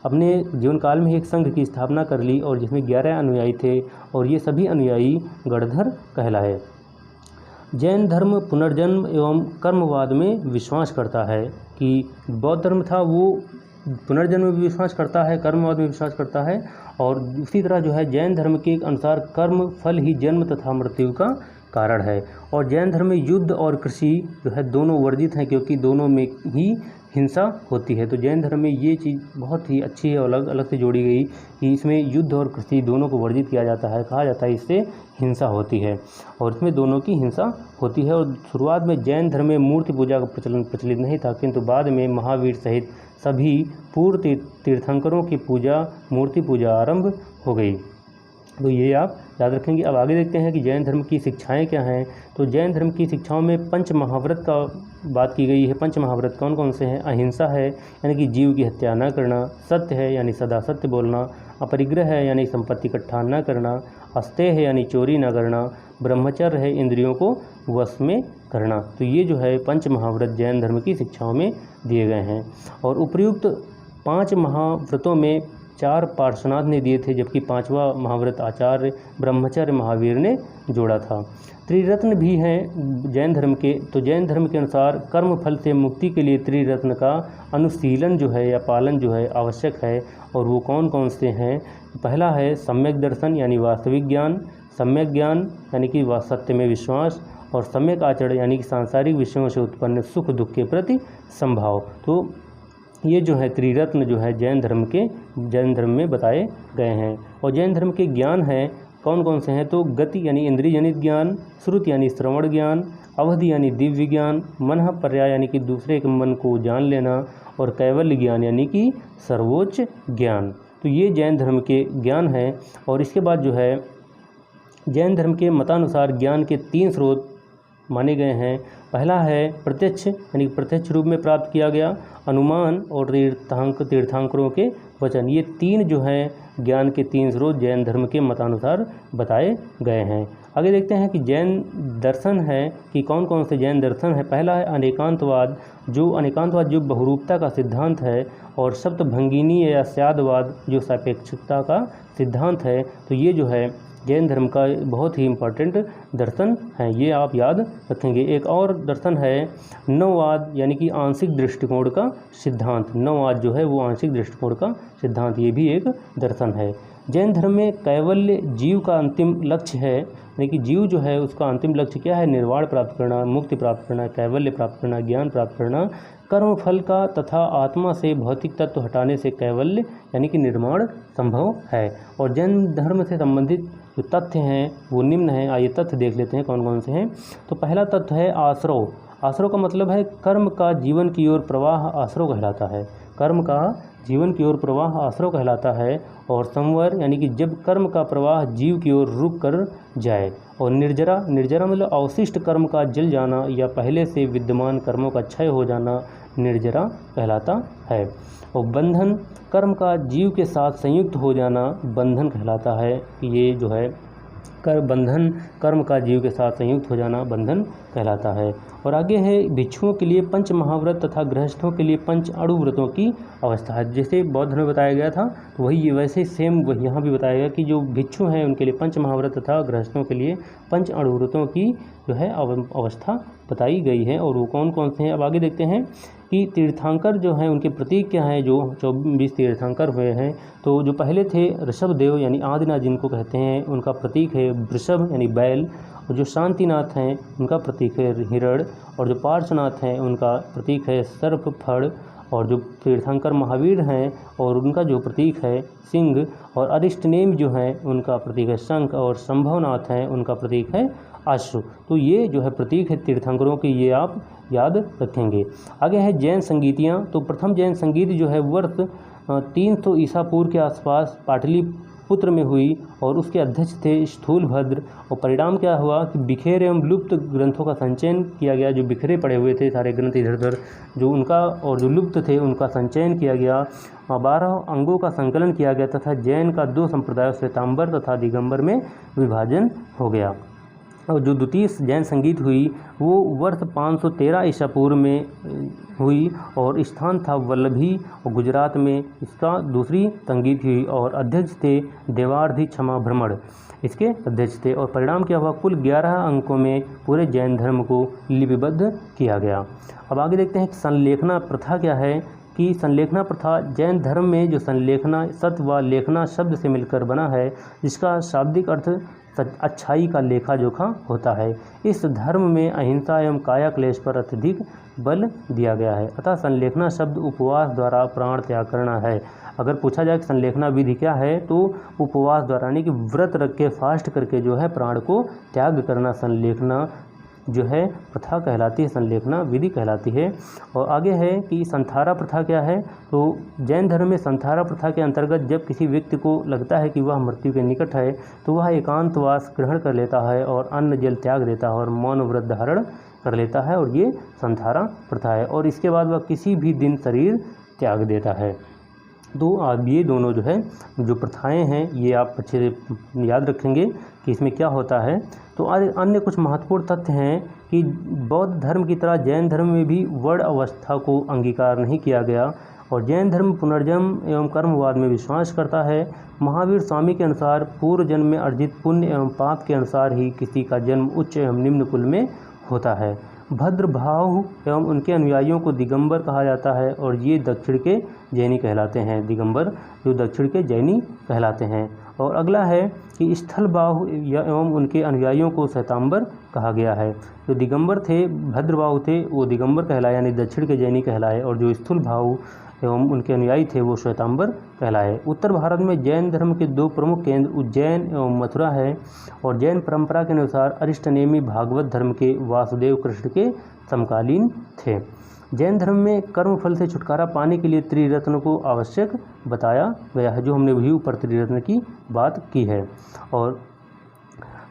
अपने जीवन काल में एक संघ की स्थापना कर ली, और जिसमें 11 अनुयायी थे, और ये सभी अनुयायी गणधर कहलाए। जैन धर्म पुनर्जन्म एवं कर्मवाद में विश्वास करता है, कि बौद्ध धर्म था वो पुनर्जन्म में विश्वास करता है, कर्मवाद में विश्वास करता है, और उसी तरह जो है जैन धर्म के अनुसार कर्म फल ही जन्म तथा मृत्यु का कारण है। और जैन धर्म में युद्ध और कृषि जो है दोनों वर्जित हैं, क्योंकि दोनों में ही हिंसा होती है। तो जैन धर्म में ये चीज़ बहुत ही अच्छी है, अलग अलग से जोड़ी गई, कि इसमें युद्ध और कृषि दोनों को वर्जित किया जाता है। कहा जाता है इससे हिंसा होती है, और इसमें दोनों की हिंसा होती है। और शुरुआत में जैन धर्म में मूर्ति पूजा का प्रचलन प्रचलित नहीं था, किंतु बाद में महावीर सहित सभी पूर्व तीर्थंकरों की पूजा मूर्ति पूजा आरंभ हो गई। तो ये आप याद रखेंगे। अब आगे देखते हैं कि जैन धर्म की शिक्षाएं क्या हैं। तो जैन धर्म की शिक्षाओं में पंच महाव्रत का बात की गई है। पंच महाव्रत कौन कौन से हैं? अहिंसा है, यानी कि जीव की हत्या न करना। सत्य है, यानी सदा सत्य बोलना। अपरिग्रह है, यानी संपत्ति इकट्ठा न करना। अस्तेय है, यानी चोरी न करना। ब्रह्मचर्य है, इंद्रियों को वश में करना। तो ये जो है पंच महाव्रत जैन धर्म की शिक्षाओं में दिए गए हैं। और उपयुक्त 5 महाव्रतों में 4 पार्श्वनाथ ने दिए थे, जबकि 5वां महाव्रत आचार्य ब्रह्मचर्य महावीर ने जोड़ा था। त्रिरत्न भी हैं जैन धर्म के। तो जैन धर्म के अनुसार कर्म फल से मुक्ति के लिए त्रिरत्न का अनुशीलन जो है या पालन जो है आवश्यक है। और वो कौन कौन से हैं? पहला है सम्यक दर्शन, यानी वास्तविक ज्ञान। सम्यक ज्ञान यानी कि सत्य में विश्वास। और सम्यक आचरण यानी कि सांसारिक विषयों से उत्पन्न सुख दुख के प्रति संभाव। तो ये जो है त्रिरत्न जो है जैन धर्म में बताए गए हैं। और जैन धर्म के ज्ञान है कौन कौन से हैं? तो गति यानी इंद्रिय जनित ज्ञान, श्रुति यानी श्रवण ज्ञान, अवधि यानी दिव्य ज्ञान, मनः पर्याय यानी कि दूसरे के मन को जान लेना, और कैवल्य ज्ञान यानी कि सर्वोच्च ज्ञान। तो ये जैन धर्म के ज्ञान हैं। और इसके बाद जो है जैन धर्म के मतानुसार ज्ञान के 3 स्रोत माने गए हैं। पहला है प्रत्यक्ष, यानी प्रत्यक्ष रूप में प्राप्त किया गया। अनुमान और तीर्थंकरों के वचन। ये 3 जो हैं ज्ञान के 3 स्रोत जैन धर्म के मतानुसार बताए गए हैं। आगे देखते हैं कि जैन दर्शन है कि कौन कौन से जैन दर्शन है। पहला है अनेकांतवाद, जो बहुरूपता का सिद्धांत है। और सप्तभंगिनी या स्यादवाद जो सापेक्षता का सिद्धांत है। तो ये जो है जैन धर्म का बहुत ही इम्पोर्टेंट दर्शन है, ये आप याद रखेंगे। एक और दर्शन है नववाद, यानी कि आंशिक दृष्टिकोण का सिद्धांत। नववाद जो है वो आंशिक दृष्टिकोण का सिद्धांत, ये भी एक दर्शन है। जैन धर्म में कैवल्य जीव का अंतिम लक्ष्य है, यानी कि जीव जो है उसका अंतिम लक्ष्य क्या है? निर्वाण प्राप्त करना, मुक्ति प्राप्त करना, कैवल्य प्राप्त करना, ज्ञान प्राप्त करना। कर्म फल का तथा आत्मा से भौतिक तत्व हटाने से कैवल्य यानी कि निर्माण संभव है। और जैन धर्म से संबंधित जो तथ्य हैं वो निम्न हैं। आइए तथ्य देख लेते हैं कौन कौन से हैं। तो पहला तथ्य है आश्रव। आसरो का मतलब है कर्म का जीवन की ओर प्रवाह आसरो कहलाता है। कर्म का जीवन की ओर प्रवाह आसरो कहलाता है। और संवर यानी कि जब कर्म का प्रवाह जीव की ओर रुक कर जाए। और निर्जरा, निर्जरा मतलब अवशिष्ट कर्म का जल जाना या पहले से विद्यमान कर्मों का क्षय हो जाना निर्जरा कहलाता है। और बंधन, कर्म का जीव के साथ संयुक्त हो जाना बंधन कहलाता है। ये जो है बंधन, कर्म का जीव के साथ संयुक्त हो जाना बंधन कहलाता है। और आगे है भिक्षुओं के लिए पंच महाव्रत तथा गृहस्थों के लिए पंच अणु व्रतों की अवस्था है। जैसे बौद्ध धर्म में बताया गया था तो वही वैसे सेम वही यहाँ भी बताया गया कि जो भिक्षु हैं उनके लिए पंच महाव्रत तथा गृहस्थों के लिए पंच अणु व्रतों की जो है अवस्था बताई गई है। और वो कौन कौन से हैं अब आगे देखते हैं कि तीर्थंकर जो हैं उनके प्रतीक क्या हैं। जो 24 तीर्थंकर हुए हैं तो जो पहले थे ऋषभदेव यानी आदिनाथ जिनको कहते हैं उनका प्रतीक है वृषभ यानी बैल। और जो शांतिनाथ हैं उनका प्रतीक है हिरण। और जो पार्श्वनाथ हैं उनका प्रतीक है सर्प फड़। और जो तीर्थंकर महावीर हैं और उनका जो प्रतीक है सिंह। और अरिष्टनेम जो हैं उनका प्रतीक है शंख। और संभवनाथ हैं उनका प्रतीक है अश्व। तो ये जो है प्रतीक है तीर्थंकरों के, ये आप याद रखेंगे। आगे है जैन संगीतियाँ। तो प्रथम जैन संगीत जो है वर्ष 300 ईसा पूर्व के आसपास पाटलिपुत्र में हुई और उसके अध्यक्ष थे स्थूलभद्र। और परिणाम क्या हुआ कि बिखेर एवं लुप्त ग्रंथों का संचयन किया गया। जो बिखरे पड़े हुए थे सारे ग्रंथ इधर उधर जो उनका और जो लुप्त थे उनका संचयन किया गया। 12 अंगों का संकलन किया गया तथा जैन का 2 संप्रदायों श्वेतांबर तथा दिगंबर में विभाजन हो गया। और जो द्वितीय जैन संगीत हुई वो वर्ष 513 ईसा पूर्व में हुई और स्थान था वल्लभी और गुजरात में इसका दूसरी संगीत हुई। और अध्यक्ष थे देवार्धि क्षमा भ्रमण इसके अध्यक्ष थे। और परिणाम क्या हुआ कुल 11 अंकों में पूरे जैन धर्म को लिपिबद्ध किया गया। अब आगे देखते हैं कि संलेखना प्रथा क्या है। कि संलेखना प्रथा जैन धर्म में जो संलेखना सत व लेखना शब्द से मिलकर बना है जिसका शाब्दिक अर्थ अच्छाई का लेखा जोखा होता है। इस धर्म में अहिंसा एवं काया क्लेश पर अत्यधिक बल दिया गया है। अतः संलेखना शब्द उपवास द्वारा प्राण त्याग करना है। अगर पूछा जाए कि संलेखना विधि क्या है तो उपवास द्वारा यानी कि व्रत रख के फास्ट करके जो है प्राण को त्याग करना संलेखना जो है प्रथा कहलाती है, संलेखना विधि कहलाती है। और आगे है कि संथारा प्रथा क्या है। तो जैन धर्म में संथारा प्रथा के अंतर्गत जब किसी व्यक्ति को लगता है कि वह मृत्यु के निकट है तो वह एकांतवास ग्रहण कर लेता है और अन्न जल त्याग देता है और मौन व्रत धारण कर लेता है और ये संथारा प्रथा है। और इसके बाद वह किसी भी दिन शरीर त्याग देता है। तो अब ये दोनों जो है जो प्रथाएं हैं ये आप अच्छे से याद रखेंगे कि इसमें क्या होता है। तो अन्य कुछ महत्वपूर्ण तथ्य हैं कि बौद्ध धर्म की तरह जैन धर्म में भी वर्ण अवस्था को अंगीकार नहीं किया गया। और जैन धर्म पुनर्जन्म एवं कर्मवाद में विश्वास करता है। महावीर स्वामी के अनुसार पूर्व जन्म में अर्जित पुण्य एवं पाप के अनुसार ही किसी का जन्म उच्च एवं निम्न कुल में होता है। भद्रभाव एवं उनके अनुयायियों को दिगंबर कहा जाता है और ये दक्षिण के जैनी कहलाते हैं। दिगंबर जो दक्षिण के जैनी कहलाते हैं। और अगला है कि स्थलबाहु एवं उनके अनुयायियों को श्वेतांबर कहा गया है। जो दिगंबर थे भद्रबाहु थे वो दिगंबर कहलाए यानी दक्षिण के जैनी कहलाए। और जो स्थूलबाहु एवं उनके अनुयायी थे वो श्वेतांबर कहलाए। उत्तर भारत में जैन धर्म के 2 प्रमुख केंद्र उज्जैन एवं मथुरा है। और जैन परंपरा के अनुसार अरिष्टनेमी भागवत धर्म के वासुदेव कृष्ण के समकालीन थे। जैन धर्म में कर्मफल से छुटकारा पाने के लिए त्रिरत्न को आवश्यक बताया गया है, जो हमने वही ऊपर त्रिरत्न की बात की है। और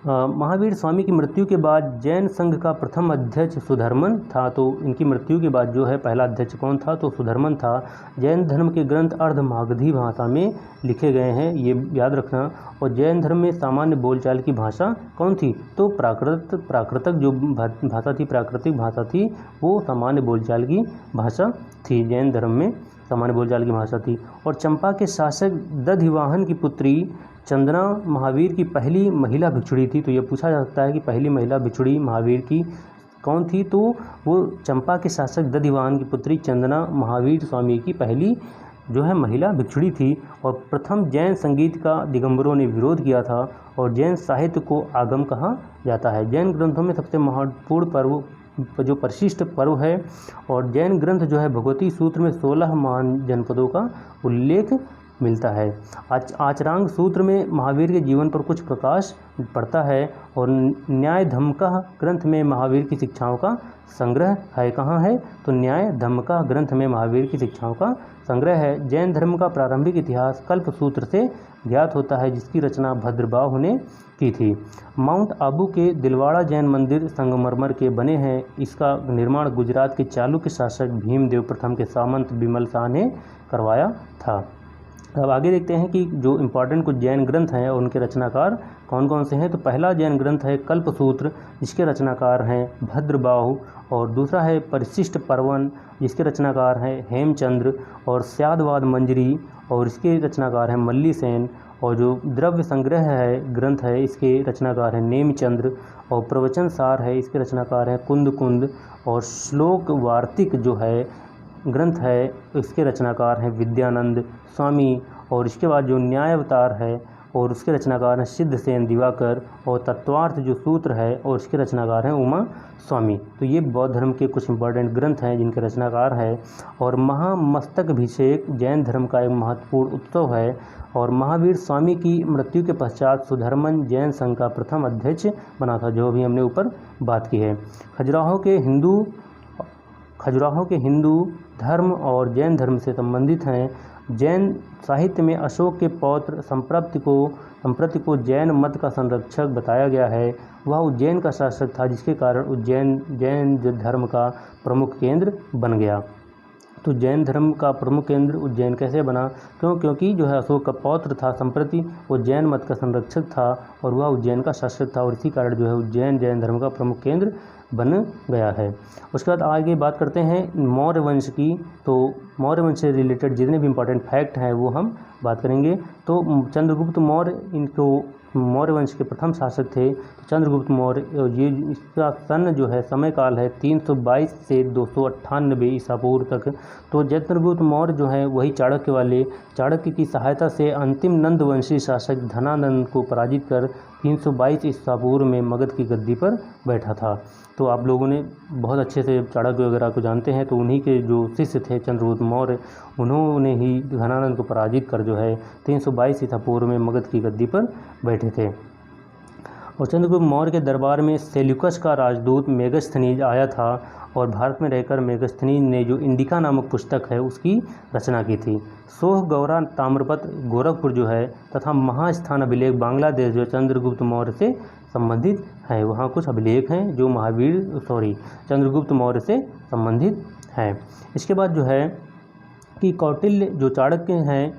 महावीर स्वामी की मृत्यु के बाद जैन संघ का प्रथम अध्यक्ष सुधर्मन था। तो इनकी मृत्यु के बाद जो है पहला अध्यक्ष कौन था तो सुधर्मन था। जैन धर्म के ग्रंथ अर्धमागधी भाषा में लिखे गए हैं, ये याद रखना। और जैन धर्म में सामान्य बोलचाल की भाषा कौन थी तो प्राकृतक जो भाषा थी प्राकृतिक भाषा थी वो सामान्य बोलचाल की भाषा थी। जैन धर्म में सामान्य बोलचाल की भाषा थी। और चंपा के शासक दधिवाहन की पुत्री चंदना महावीर की पहली महिला भिक्षुणी थी। तो ये पूछा जा सकता है कि पहली महिला भिक्षुणी महावीर की कौन थी तो वो चंपा के शासक दधिवाहन की पुत्री चंदना महावीर स्वामी की पहली जो है महिला भिक्षुणी थी। और प्रथम जैन संगीत का दिगंबरों ने विरोध किया था। और जैन साहित्य को आगम कहा जाता है। जैन ग्रंथों में सबसे महत्वपूर्ण पर्व जो परिशिष्ट पर्व है। और जैन ग्रंथ जो है भगवती सूत्र में 16 महान जनपदों का उल्लेख मिलता है। आचरांग सूत्र में महावीर के जीवन पर कुछ प्रकाश पड़ता है और न्याय धम्मकः ग्रंथ में महावीर की शिक्षाओं का संग्रह है। कहाँ है? तो न्याय धम्मकः ग्रंथ में महावीर की शिक्षाओं का संग्रह है। जैन धर्म का प्रारंभिक इतिहास कल्प सूत्र से ज्ञात होता है, जिसकी रचना भद्रबाहु ने की थी। माउंट आबू के दिलवाड़ा जैन मंदिर संगमरमर के बने हैं। इसका निर्माण गुजरात के चालुक्य शासक भीमदेव प्रथम के सामंत बिमल शाह ने करवाया था। अब आगे देखते हैं कि जो इम्पोर्टेंट कुछ जैन ग्रंथ हैं और उनके रचनाकार कौन कौन से हैं। तो पहला जैन ग्रंथ है कल्पसूत्र, जिसके रचनाकार हैं भद्रबाहु, और दूसरा है परिशिष्ट पर्वन, जिसके रचनाकार हैं हेमचंद्र, और स्यादवाद मंजरी, और इसके रचनाकार हैं मल्ली सेन, और जो द्रव्य संग्रह है ग्रंथ है इसके रचनाकार हैं नेमचंद्र, और प्रवचन सार है इसके रचनाकार हैं कुंद कुंद, और श्लोक वार्तिक जो है ग्रंथ है इसके रचनाकार हैं विद्यानंद स्वामी, और इसके बाद जो न्यायावतार है और उसके रचनाकार हैं सिद्धसेन दिवाकर, और तत्वार्थ जो सूत्र है और इसके रचनाकार हैं उमा स्वामी। तो ये बौद्ध धर्म के कुछ इंपॉर्टेंट ग्रंथ हैं जिनके रचनाकार है। और महामस्तकाभिषेक जैन धर्म का एक महत्वपूर्ण उत्सव है, और महावीर स्वामी की मृत्यु के पश्चात सुधर्मन जैन संघ का प्रथम अध्यक्ष बना था, जो भी हमने ऊपर बात की है। खजुराहो के हिंदू धर्म और जैन धर्म से संबंधित हैं। जैन साहित्य में अशोक के पौत्र संप्रति को जैन मत का संरक्षक बताया गया है। वह उज्जैन का शासक था, जिसके कारण उज्जैन जैन धर्म का प्रमुख केंद्र बन गया। तो जैन धर्म का प्रमुख केंद्र उज्जैन कैसे बना? क्योंकि जो है अशोक का पौत्र था संप्रति, वो जैन मत का संरक्षक था और वह उज्जैन का शासक था, और इसी कारण जो है उज्जैन जैन धर्म का प्रमुख केंद्र बन गया है। उसके बाद आगे बात करते हैं मौर्य वंश की। तो मौर्य वंश से रिलेटेड जितने भी इम्पोर्टेंट फैक्ट हैं वो हम बात करेंगे। तो चंद्रगुप्त मौर्य इनको मौर्य वंश के प्रथम शासक थे। तो चंद्रगुप्त मौर्य ये इसका सन जो है समय काल है 322 से 298 ईसा पूर्व तक। तो चंद्रगुप्त मौर्य जो है वही चाणक्य की सहायता से अंतिम नंद वंशी शासक धनानंद को पराजित कर 322 ईसा पूर्व में मगध की गद्दी पर बैठा था। तो आप लोगों ने बहुत अच्छे से चाणक्य वगैरह को जानते हैं, तो उन्हीं के जो शिष्य थे चंद्रगुप्त मौर्य, उन्होंने ही धनानंद को पराजित कर जो है 322 ईसा पूर्व में मगध की गद्दी पर बैठे थे। और चंद्रगुप्त मौर्य के दरबार में सेल्यूकस का राजदूत मेगस्थनीज आया था, और भारत में रहकर मेगस्थनीज ने जो इंडिका नामक पुस्तक है उसकी रचना की थी। सोह गौरा ताम्रपत्र गोरखपुर जो है तथा महास्थान अभिलेख बांग्लादेश जो चंद्रगुप्त मौर्य से संबंधित है। वहाँ कुछ अभिलेख हैं जो चंद्रगुप्त मौर्य से संबंधित हैं। इसके बाद जो है कि कौटिल्य जो चाणक्य हैं,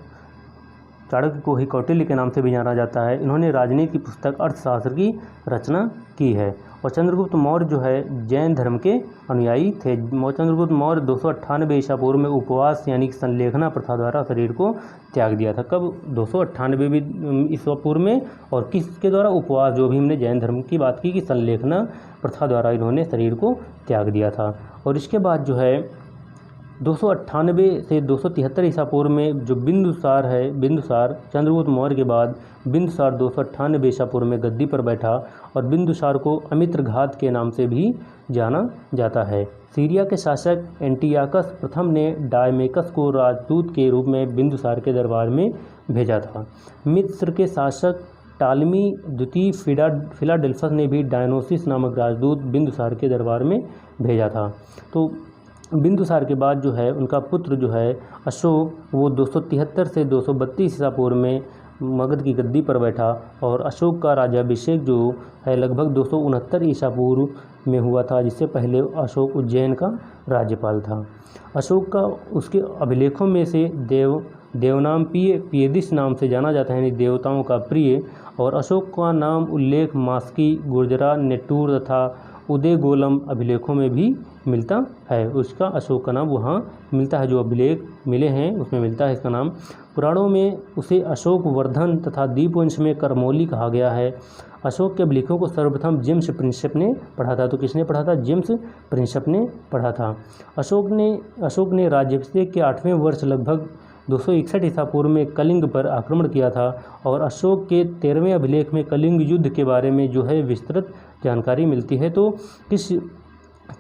चाणक्य को ही कौटिल्य के नाम से भी जाना जाता है, इन्होंने राजनीति की पुस्तक अर्थशास्त्र की रचना की है। और चंद्रगुप्त मौर्य जो है जैन धर्म के अनुयायी थे। चंद्रगुप्त मौर्य 298 ईसा पूर्व में उपवास यानी कि संलेखना प्रथा द्वारा शरीर को त्याग दिया था। कब? 298 ईसा पूर्व में। और किसके द्वारा? उपवास, जो भी हमने जैन धर्म की बात की कि संलेखना प्रथा द्वारा इन्होंने शरीर को त्याग दिया था। और इसके बाद जो है 298 से 273 ईसा पूर्व में जो बिंदुसार चंद्रगुप्त मौर्य के बाद बिंदुसार 298 ईसा पूर्व में गद्दी पर बैठा, और बिंदुसार को अमित्रघात के नाम से भी जाना जाता है। सीरिया के शासक एंटियाकस प्रथम ने डायमेकस को राजदूत के रूप में बिंदुसार के दरबार में भेजा था। मिस्र के शासक टालमी द्वितीय फिलाडेल्फस ने भी डायनोसिस नामक राजदूत बिंदुसार के दरबार में भेजा था। तो बिंदुसार के बाद जो है उनका पुत्र जो है अशोक, वो 273 से 232 ईसा पूर्व में मगध की गद्दी पर बैठा, और अशोक का राज्याभिषेक जो है लगभग 269 ईसा पूर्व में हुआ था, जिससे पहले अशोक उज्जैन का राज्यपाल था। अशोक का उसके अभिलेखों में से देवनाम पियदिस नाम से जाना जाता है, यानी देवताओं का प्रिय। और अशोक का नाम उल्लेख मास्की, गुर्जरा, नेटूर तथा उदयगोलम अभिलेखों में भी मिलता है। उसका अशोक का नाम वहाँ मिलता है, जो अभिलेख मिले हैं उसमें मिलता है इसका नाम। पुराणों में उसे अशोक वर्धन तथा दीपवंश में करमौली कहा गया है। अशोक के अभिलेखों को सर्वप्रथम जेम्स प्रिंसेप ने पढ़ा था। तो किसने पढ़ा था? जेम्स प्रिंसेप ने पढ़ा था। अशोक ने राज्याभिषेक के 8वें वर्ष लगभग 261 ईसा पूर्व में कलिंग पर आक्रमण किया था, और अशोक के 13वें अभिलेख में कलिंग युद्ध के बारे में जो है विस्तृत जानकारी मिलती है। तो किस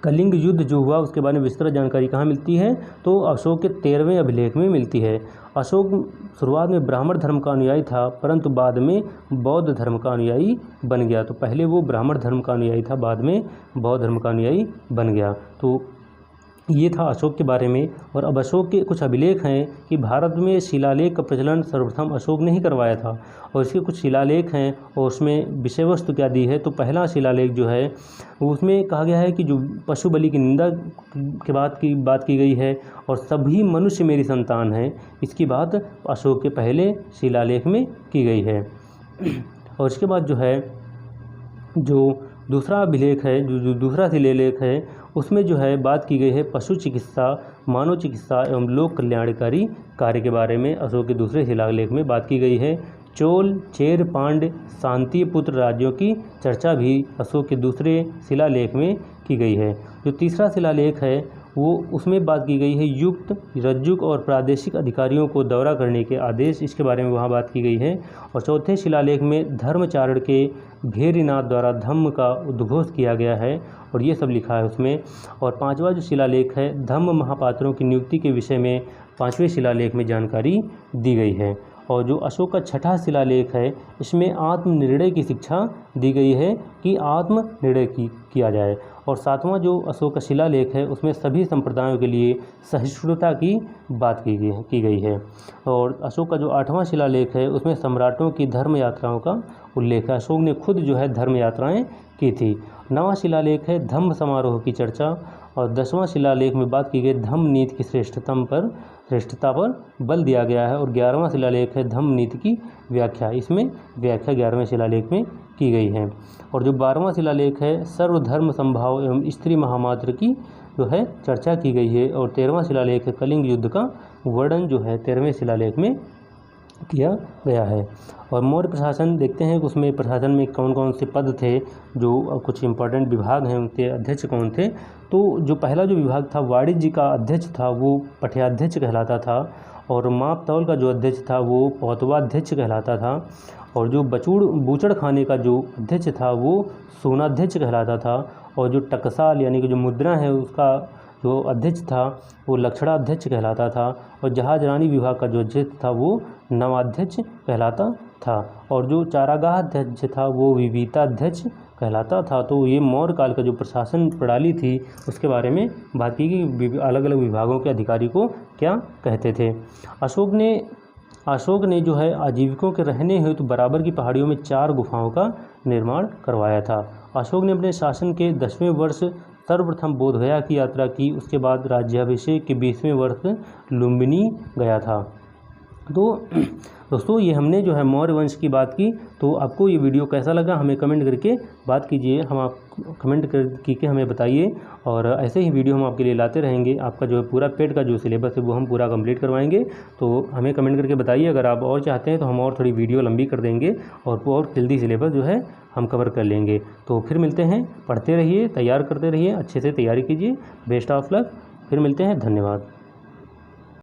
कलिंग युद्ध जो हुआ उसके बारे में विस्तृत जानकारी कहाँ मिलती है, तो अशोक के 13वें अभिलेख में मिलती है। अशोक शुरुआत में ब्राह्मण धर्म का अनुयायी था, परंतु बाद में बौद्ध धर्म का अनुयायी बन गया। तो पहले वो ब्राह्मण धर्म का अनुयायी था, बाद में बौद्ध धर्म का अनुयायी बन गया। तो ये था अशोक के बारे में। और अब अशोक के कुछ अभिलेख हैं कि भारत में शिलालेख का प्रचलन सर्वप्रथम अशोक ने ही करवाया था, और इसके कुछ शिलालेख हैं और उसमें विषय वस्तु क्या दी है। तो पहला शिलालेख जो है उसमें कहा गया है कि जो पशु बलि की निंदा के बात की गई है और सभी मनुष्य मेरी संतान हैं, इसकी बात अशोक के पहले शिलालेख में की गई है। और इसके बाद जो है जो दूसरा अभिलेख है, जो दूसरा शिलालेख है, उसमें जो है बात की गई है पशु चिकित्सा, मानव चिकित्सा एवं लोक कल्याणकारी कार्य के बारे में अशोक के दूसरे शिलालेख में बात की गई है। चोल, चेर, पांड्य, शांतिय पुत्र राज्यों की चर्चा भी अशोक के दूसरे शिलालेख में की गई है। जो तीसरा शिलालेख है वो उसमें बात की गई है युक्त, रज्जुक और प्रादेशिक अधिकारियों को दौरा करने के आदेश, इसके बारे में वहाँ बात की गई है। और चौथे शिलालेख में धर्मचारण के भेरीनाथ द्वारा धम्म का उद्घोष किया गया है और ये सब लिखा है उसमें। और पांचवा जो शिलालेख है धम्म महापात्रों की नियुक्ति के विषय में पांचवें शिलालेख में जानकारी दी गई है। और जो अशोक का छठा शिलालेख है इसमें आत्मनिर्णय की शिक्षा दी गई है कि आत्मनिर्णय किया जाए। और सातवां जो अशोक का शिलालेख है उसमें सभी संप्रदायों के लिए सहिष्णुता की बात की गई है। और अशोक का जो आठवां शिलालेख है उसमें सम्राटों की धर्म यात्राओं का उल्लेख है, अशोक ने खुद जो है धर्म यात्राएं की थी। नवां शिलालेख है धम्म समारोह की चर्चा। और 10वां शिलालेख में बात की गई धम्म नीति की श्रेष्ठता पर बल दिया गया है। और 11वां शिलालेख है धम्म नीति की व्याख्या, इसमें व्याख्या 11वें शिलालेख में की गई है। और जो 12वां शिलालेख है सर्वधर्म संभाव एवं स्त्री महामात्र की जो है चर्चा की गई है। और 13वां शिलालेख है कलिंग युद्ध का वर्णन जो है 13वें शिलालेख में किया गया है। और मौर्य प्रशासन देखते हैं कि उसमें प्रशासन में कौन कौन से पद थे, जो कुछ इंपॉर्टेंट विभाग हैं उनके अध्यक्ष कौन थे। तो जो पहला जो विभाग था वाणिज्य का अध्यक्ष था वो पठ्याध्यक्ष कहलाता था। और माप तौल का जो अध्यक्ष था वो पौतवाध्यक्ष कहलाता था। और जो बूचड़ खाने का जो अध्यक्ष था वो सोनाध्यक्ष कहलाता था। और जो टकसाल यानी कि जो मुद्रा है उसका जो अध्यक्ष था वो लक्षणाध्यक्ष कहलाता था। और जहाजरानी विभाग का जो अध्यक्ष था वो नवाध्यक्ष कहलाता था। और जो चारागाह अध्यक्ष था वो विविताध्यक्ष कहलाता था। तो ये मौर्य काल का जो प्रशासन प्रणाली थी उसके बारे में बात की कि अलग अलग विभागों के अधिकारी को क्या कहते थे। अशोक ने जो है आजीविकों के रहने हेतु बराबर की पहाड़ियों में 4 गुफाओं का निर्माण करवाया था। अशोक ने अपने शासन के 10वें वर्ष सर्वप्रथम बोधगया की यात्रा की, उसके बाद राज्याभिषेक के 20वें वर्ष लुम्बिनी गया था। तो दोस्तों ये हमने जो है मौर्य वंश की बात की। तो आपको ये वीडियो कैसा लगा हमें कमेंट करके बात कीजिए, हम आप कमेंट करके हमें बताइए। और ऐसे ही वीडियो हम आपके लिए लाते रहेंगे। आपका जो है पूरा पेड का जो सिलेबस है वो हम पूरा कंप्लीट करवाएंगे। तो हमें कमेंट करके बताइए, अगर आप और चाहते हैं तो हम और थोड़ी वीडियो लंबी कर देंगे और जल्दी सिलेबस जो है हम कवर कर लेंगे। तो फिर मिलते हैं, पढ़ते रहिए, तैयार करते रहिए, अच्छे से तैयारी कीजिए। बेस्ट ऑफ लक, फिर मिलते हैं, धन्यवाद।